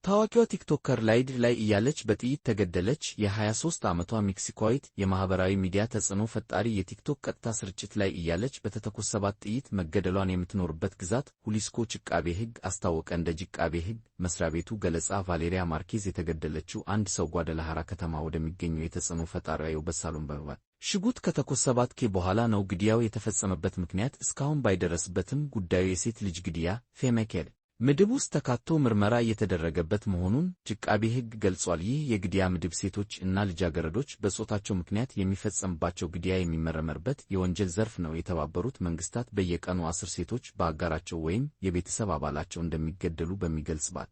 ታዋቂዋ ቲክቶከር ላይድ ላይ እያለች በጥይት ተገደለች። የ23 ዓመቷ ሜክሲኮዊት የማኅበራዊ ሚዲያ ተጽዕኖ ፈጣሪ የቲክቶክ ቀጥታ ስርጭት ላይ እያለች በተተኮሰባት ጥይት መገደሏን የምትኖርበት ግዛት ሁሊስኮ ዐቃቤ ሕግ አስታወቀ። እንደ ዐቃቤ ሕግ መሥሪያ ቤቱ ገለጻ ቫሌሪያ ማርኬዝ የተገደለችው አንድ ሰው ጓደላሃራ ከተማ ወደሚገኘው የተጽዕኖ ፈጣሪዋ የውበት ሳሎን በመግባት ሽጉጥ ከተኮሰባት በኋላ ነው። ግድያው የተፈጸመበት ምክንያት እስካሁን ባይደረስበትም ጉዳዩ የሴት ልጅ ግድያ ፌሜኬድ ምድብ ውስጥ ተካቶ ምርመራ እየተደረገበት መሆኑን ዐቃቤ ሕግ ገልጿል። ይህ የግድያ ምድብ ሴቶች እና ልጃገረዶች በጾታቸው ምክንያት የሚፈጸምባቸው ግድያ የሚመረመርበት የወንጀል ዘርፍ ነው። የተባበሩት መንግሥታት በየቀኑ 10 ሴቶች በአጋራቸው ወይም የቤተሰብ አባላቸው እንደሚገደሉ በሚገልጽባት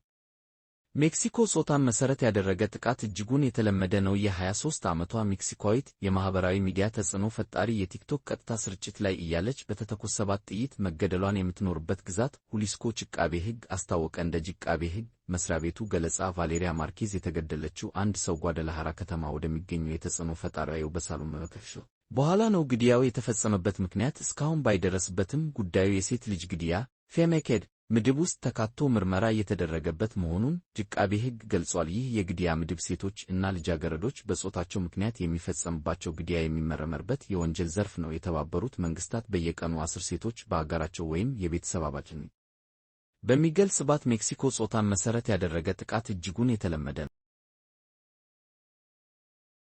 ሜክሲኮ ጾታን መሠረት ያደረገ ጥቃት እጅጉን የተለመደ ነው። የ23 ዓመቷ ሜክሲኮዊት የማኅበራዊ ሚዲያ ተጽዕኖ ፈጣሪ የቲክቶክ ቀጥታ ስርጭት ላይ እያለች በተተኮሰባት ጥይት መገደሏን የምትኖርበት ግዛት ሁሊስኮ ዐቃቤ ሕግ አስታወቀ። እንደ ዐቃቤ ሕግ መሥሪያ ቤቱ ገለጻ ቫሌሪያ ማርኬዝ የተገደለችው አንድ ሰው ጓደላሃራ ከተማ ወደሚገኘው የተጽዕኖ ፈጣሪዋ የውበት ሳሎን በመግባት በኋላ ነው። ግድያው የተፈጸመበት ምክንያት እስካሁን ባይደረስበትም ጉዳዩ የሴት ልጅ ግድያ ፌሜኬድ ምድብ ውስጥ ተካቶ ምርመራ እየተደረገበት መሆኑን ዐቃቤ ሕግ ገልጿል። ይህ የግድያ ምድብ ሴቶች እና ልጃገረዶች በጾታቸው ምክንያት የሚፈጸምባቸው ግድያ የሚመረመርበት የወንጀል ዘርፍ ነው። የተባበሩት መንግሥታት በየቀኑ 10 ሴቶች በአጋራቸው ወይም የቤተሰብ አባላቸው በሚገልጽባት ሜክሲኮ ጾታን መሠረት ያደረገ ጥቃት እጅጉን የተለመደ ነው።